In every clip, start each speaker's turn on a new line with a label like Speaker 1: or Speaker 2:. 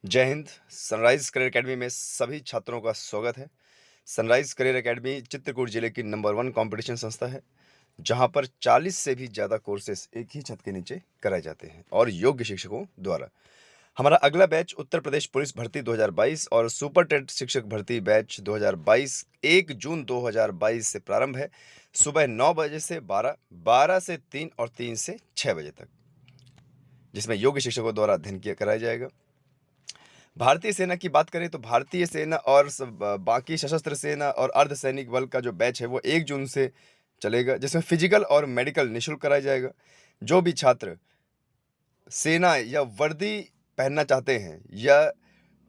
Speaker 1: जय Hind. Sunrise career academy में सभी छात्रों का स्वागत है। सनराइज करियर एकेडमी चित्रकूट जिले की नंबर 1 कंपटीशन संस्था है, जहां पर 40 से भी ज़्यादा कोर्सेस एक ही छत के नीचे कराए जाते हैं और योग्य शिक्षकों द्वारा। हमारा अगला बैच उत्तर प्रदेश पुलिस भर्ती 2022 और सुपर टेट शिक्षक भर्ती बैच 2022 1 जून 2022 से प्रारंभ है। सुबह 9 बजे से 12, 12 से 3 और 3 से 6 बजे तक, जिसमें योग्य शिक्षकों द्वारा अध्ययन किया कराया जाएगा। भारतीय सेना की बात करें तो भारतीय सेना और बाकी सशस्त्र सेना और अर्धसैनिक बल का जो बैच है वो 1 जून से चलेगा, जिसमें फिजिकल और मेडिकल निःशुल्क कराया जाएगा। जो भी छात्र सेना या वर्दी पहनना चाहते हैं या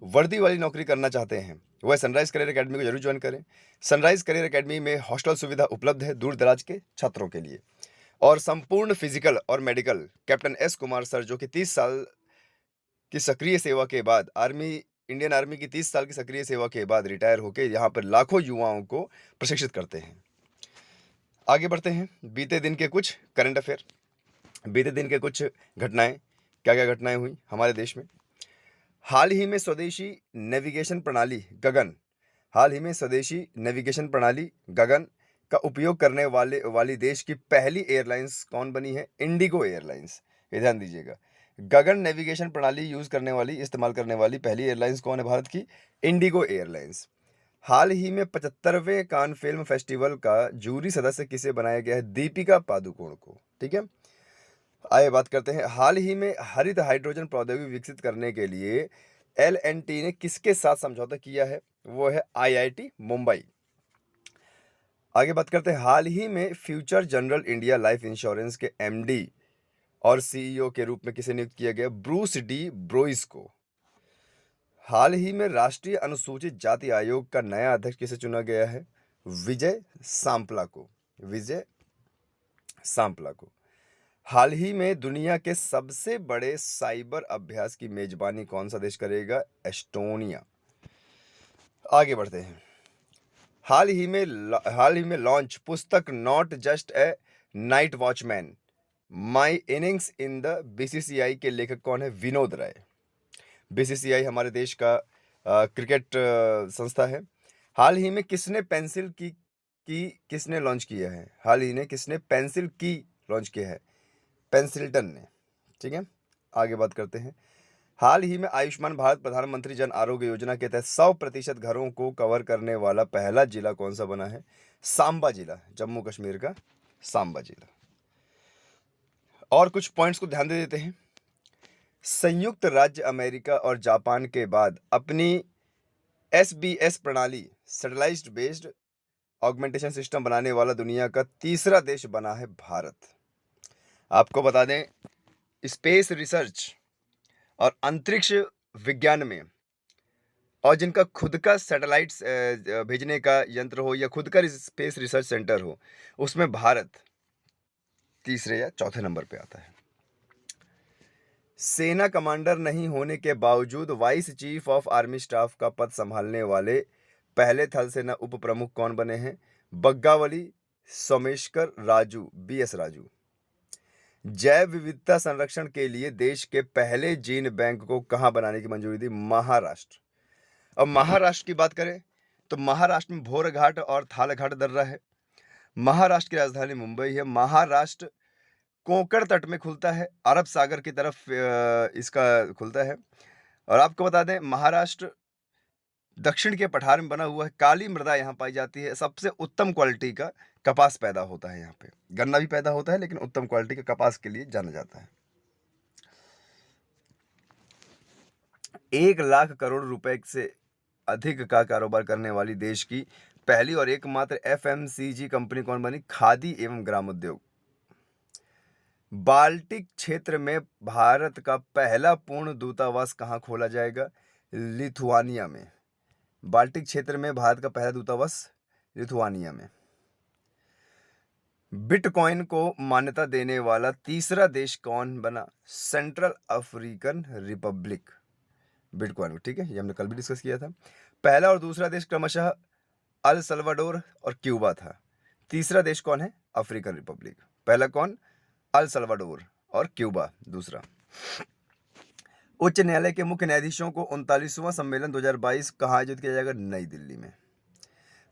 Speaker 1: वर्दी वाली नौकरी करना चाहते हैं, वह सनराइज करियर एकेडमी को जरूर ज्वाइन करें। सनराइज करियर एकेडमी में हॉस्टल सुविधा उपलब्ध है दूर दराज के छात्रों के लिए, और संपूर्ण फिजिकल और medical captain S Kumar sir, जो कि 30 साल की सक्रिय सेवा के बाद इंडियन आर्मी की 30 साल की सक्रिय सेवा के बाद रिटायर होकर यहाँ पर लाखों युवाओं को प्रशिक्षित करते हैं। आगे बढ़ते हैं। बीते दिन के कुछ करंट अफेयर, बीते दिन के कुछ घटनाएं, क्या क्या घटनाएं हुई हमारे देश में। हाल ही में स्वदेशी नेविगेशन प्रणाली गगन का उपयोग करने वाली देश की पहली एयरलाइंस कौन बनी है? Indigo airlines. ये ध्यान दीजिएगा, गगन नेविगेशन प्रणाली इस्तेमाल करने वाली पहली एयरलाइंस कौन है भारत की? Indigo airlines. हाल ही में 75वें कान फिल्म फेस्टिवल का जूरी सदस्य किसे बनाया गया है? दीपिका पादुकोण को। ठीक है, आइए बात करते हैं। हाल ही में हरित हाइड्रोजन प्रौद्योगिकी विकसित करने के लिए L&T ने किसके साथ समझौता किया है? वो है IIT मुंबई। आगे बात करते हैं। हाल ही में future general India life insurance के MD और CEO के रूप में किसे नियुक्त किया गया? ब्रूस डी ब्रोइस को। हाल ही में राष्ट्रीय अनुसूचित जाति आयोग का नया अध्यक्ष किसे चुना गया है? विजय सांपला को। हाल ही में दुनिया के सबसे बड़े साइबर अभ्यास की मेजबानी कौन सा देश करेगा? एस्टोनिया। आगे बढ़ते हैं। हाल ही में लॉन्च पुस्तक not just a night watchman, my innings in the BCCI के लेखक कौन है? विनोद राय। BCCI हमारे देश का क्रिकेट संस्था है। हाल ही में किसने लॉन्च किया है? हाल ही में किसने पेंसिल की लॉन्च किया है? पेंसिल्टन ने। ठीक है, आगे बात करते हैं। हाल ही में आयुष्मान भारत प्रधानमंत्री जन आरोग्य योजना के तहत 100% घरों को कवर करने वाला पहला जिला कौन सा बना है? सांबा जिला, जम्मू कश्मीर का सांबा जिला। और कुछ पॉइंट्स को ध्यान दे देते हैं। संयुक्त राज्य अमेरिका और जापान के बाद अपनी SBS प्रणाली सैटेलाइट बेस्ड ऑगमेंटेशन सिस्टम बनाने वाला दुनिया का तीसरा देश बना है भारत। आपको बता दें, स्पेस रिसर्च और अंतरिक्ष विज्ञान में, और जिनका खुद का सैटेलाइट्स भेजने का यंत्र हो या खुद का स्पेस रिसर्च सेंटर हो, उसमें भारत तीसरे या चौथे नंबर पे आता है। सेना कमांडर नहीं होने के बावजूद vice chief of army staff का पद संभालने वाले पहले थल सेना उप प्रमुख कौन बने हैं? बग्गावली सोमेश्वर राजू, BS राजू। जैव विविधता संरक्षण के लिए देश के पहले जीन बैंक को कहां बनाने की मंजूरी दी? महाराष्ट्र। अब महाराष्ट्र की बात करें तो महाराष्ट्र में भोरघाट और थालघाट दर्रा है। महाराष्ट्र की राजधानी मुंबई है। महाराष्ट्र कोंकण तट में खुलता है, अरब सागर की तरफ इसका खुलता है। और आपको बता दें, महाराष्ट्र दक्षिण के पठार में बना हुआ है। काली मृदा यहाँ पाई जाती है। सबसे उत्तम क्वालिटी का कपास पैदा होता है यहाँ पे। गन्ना भी पैदा होता है, लेकिन उत्तम क्वालिटी के कपास के लिए जाना जाता है। 1 लाख करोड़ रुपए से अधिक का कारोबार करने वाली देश की पहली और एकमात्र FMCG कंपनी कौन बनी? खादी एवं ग्रामोद्योग। बाल्टिक क्षेत्र में भारत का पहला पूर्ण दूतावास कहां खोला जाएगा? लिथुआनिया में। बाल्टिक क्षेत्र में भारत का पहला दूतावास लिथुआनिया में। बिटकॉइन को मान्यता देने वाला तीसरा देश कौन बना? Central African Republic. बिटकॉइन को, ठीक है, ये हमने कल भी डिस्कस किया था। पहला और दूसरा देश क्रमशः अल सल्वाडोर और क्यूबा था। तीसरा देश कौन है? African Republic. पहला कौन? अल सल्वाडोर और क्यूबा दूसरा। उच्च न्यायालय के मुख्य न्यायाधीशों को 39वां सम्मेलन 2022 कहाँ आयोजित किया जाएगा? नई दिल्ली में।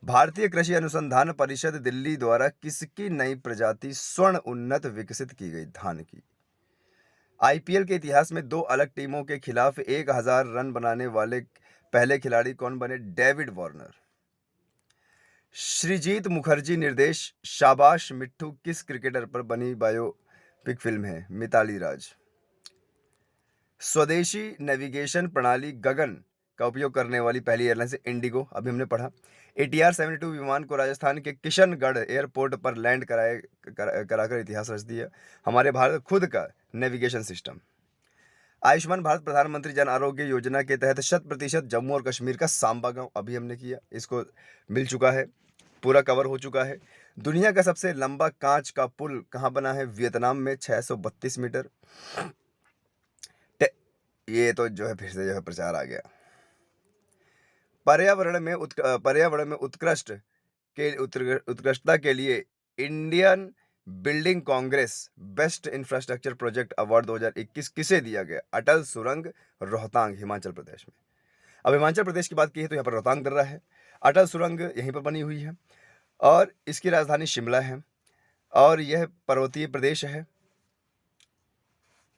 Speaker 1: भारतीय कृषि अनुसंधान परिषद दिल्ली द्वारा किसकी नई प्रजाति स्वर्ण उन्नत विकसित की गई? धान की। आईपीएल के इतिहास में 2 अलग टीमों के खिलाफ 1000 रन बनाने वाले पहले खिलाड़ी कौन बने? David Warner. श्रीजीत मुखर्जी निर्देश शाबाश मिट्ठू किस क्रिकेटर पर बनी बायोपिक फिल्म है? मिताली राज। स्वदेशी नेविगेशन प्रणाली गगन का उपयोग करने वाली पहली एयरलाइन से इंडिगो, अभी हमने पढ़ा। ATR 72 विमान को राजस्थान के किशनगढ़ एयरपोर्ट पर लैंड कराकर इतिहास रच दिया हमारे भारत खुद का नेविगेशन सिस्टम। आयुष्मान भारत प्रधानमंत्री जन आरोग्य योजना के तहत 100% जम्मू और कश्मीर का सांबा गांव, अभी हमने किया, इसको मिल चुका है, पूरा कवर हो चुका है। दुनिया का सबसे लंबा कांच का पुल कहाँ बना है? वियतनाम में, 632 मीटर। ये तो जो है फिर से जो है प्रचार आ गया। पर्यावरण में उत्कृष्टता के लिए Indian building Congress best infrastructure project award 2021 किसे दिया गया? अटल सुरंग, रोहतांग, हिमाचल प्रदेश में। अब हिमाचल प्रदेश की बात की है तो यहाँ पर रोहतांग कर रहा है। अटल सुरंग यहीं पर बनी हुई है और इसकी राजधानी शिमला है और यह पर्वतीय प्रदेश है।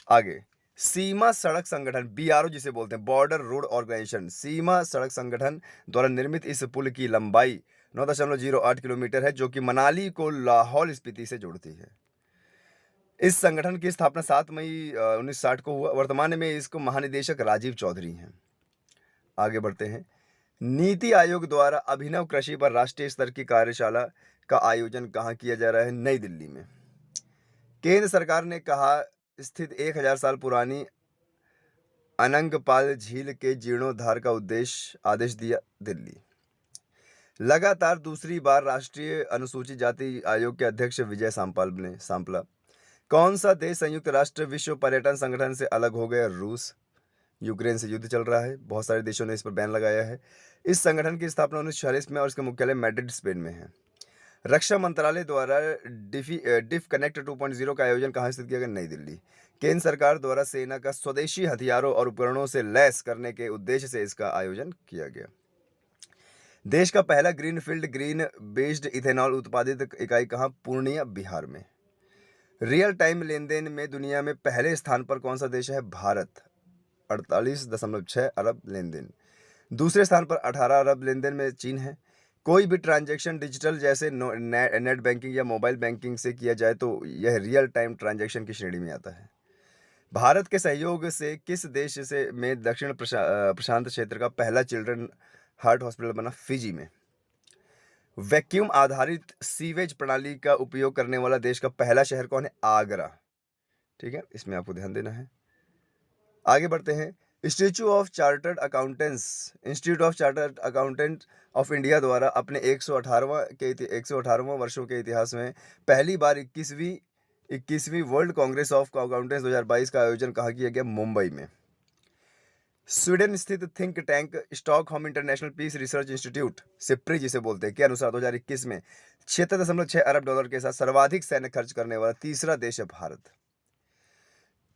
Speaker 1: आगे, सीमा सड़क संगठन BRO जिसे बोलते हैं, बॉर्डर रोड ऑर्गेनाइजेशन, सीमा सड़क संगठन द्वारा निर्मित इस पुल की लंबाई 9.08 किलोमीटर है जो कि मनाली को लाहौल स्पीति से जोड़ती है। इस संगठन की स्थापना 7 मई 1960 को हुआ। वर्तमान में इसको महानिदेशक राजीव चौधरी हैं। आगे बढ़ते हैं। नीति आयोग द्वारा अभिनव कृषि पर राष्ट्रीय स्तर की कार्यशाला का आयोजन कहाँ किया जा रहा है? नई दिल्ली में। केंद्र सरकार ने कहा स्थित 1000 साल पुरानी अनंगपाल झील के जीर्णोद्धार का आदेश दिया, दिल्ली। लगातार दूसरी बार राष्ट्रीय अनुसूचित जाति आयोग के अध्यक्ष विजय सांपला। कौन सा देश संयुक्त राष्ट्र विश्व पर्यटन संगठन से अलग हो गया? रूस। यूक्रेन से युद्ध चल रहा है, बहुत सारे देशों ने इस पर बैन लगाया है। इस संगठन की स्थापना 1946 में और इसका मुख्यालय मैड्रिड, स्पेन में है। रक्षा मंत्रालय द्वारा डिफ कनेक्ट 2.0 का आयोजन कहाँ स्थित किया गया? नई दिल्ली। केंद्र सरकार द्वारा सेना का स्वदेशी हथियारों और उपकरणों से लैस करने के उद्देश्य से इसका आयोजन किया गया। देश का पहला ग्रीनफील्ड ग्रीन बेस्ड इथेनॉल उत्पादित इकाई कहाँ? पूर्णिया, बिहार में। रियल टाइम लेन देन में दुनिया में पहले स्थान पर कौन सा देश है? भारत, 48.6 अरब लेन देन। दूसरे स्थान पर 18 अरब लेन देन में चीन है। कोई भी ट्रांजैक्शन डिजिटल जैसे नेट बैंकिंग या मोबाइल बैंकिंग से किया जाए तो यह रियल टाइम ट्रांजैक्शन की श्रेणी में आता है। भारत के सहयोग से किस देश से में दक्षिण प्रशांत क्षेत्र का पहला चिल्ड्रन हार्ट हॉस्पिटल बना? फिजी में। वैक्यूम आधारित सीवेज प्रणाली का उपयोग करने वाला देश का पहला शहर कौन है? आगरा। ठीक है, इसमें आपको ध्यान देना है। आगे बढ़ते हैं। Institute of chartered accountant of India द्वारा अपने 118वां वर्षों के इतिहास में पहली बार 21वीं वर्ल्ड कांग्रेस ऑफ अकाउंटेंट्स 2022 का आयोजन कहाँ किया गया? मुंबई में। स्वीडन स्थित think tank Stockholm International Peace Research Institute, SIPRI जिसे बोलते हैं, के अनुसार 2021 में 76.6 अरब डॉलर के साथ सर्वाधिक सैन्य खर्च करने वाला तीसरा देश है भारत।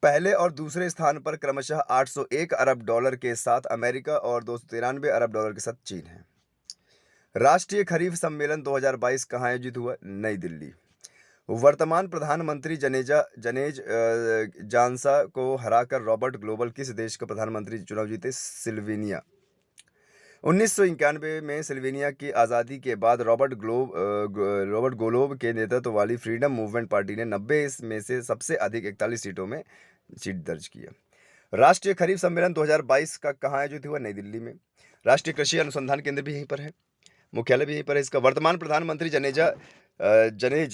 Speaker 1: पहले और दूसरे स्थान पर क्रमशः 801 अरब डॉलर के साथ अमेरिका और 293 अरब डॉलर के साथ चीन है। राष्ट्रीय खरीफ सम्मेलन 2022 कहाँ आयोजित हुआ? नई दिल्ली। वर्तमान प्रधानमंत्री जनेज जानसा को हराकर रॉबर्ट ग्लोबल किस देश का प्रधानमंत्री चुनाव जीते? स्लोवेनिया। 1991 में स्लोवेनिया की आज़ादी के बाद रॉबर्ट गोलोब के नेतृत्व वाली फ्रीडम मूवमेंट पार्टी ने 90 में से सबसे अधिक 41 सीटों में सीट दर्ज किया। राष्ट्रीय खरीफ सम्मेलन 2022 का कहाँ आयोजित हुआ? नई दिल्ली में। राष्ट्रीय कृषि अनुसंधान केंद्र भी यहीं पर है, मुख्यालय भी यहीं पर है इसका। वर्तमान प्रधानमंत्री जनेज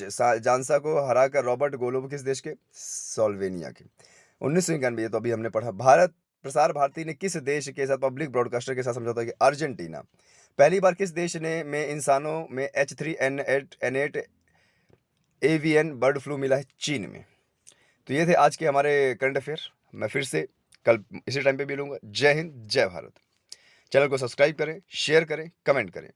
Speaker 1: जानसा को हराकर रॉबर्ट गोलोब किस देश के? स्लोवेनिया के। 1991, तो अभी हमने पढ़ा। भारत प्रसार भारती ने किस देश के साथ पब्लिक ब्रॉडकास्टर के साथ समझौता किया? अर्जेंटीना। पहली बार किस देश ने में इंसानों में H3N8 एवियन बर्ड फ्लू मिला है? चीन में। तो ये थे आज के हमारे करंट अफेयर। मैं फिर से कल इसी टाइम पे मिलूंगा। जय हिंद, जय भारत। चैनल को सब्सक्राइब करें, शेयर करें, कमेंट करें।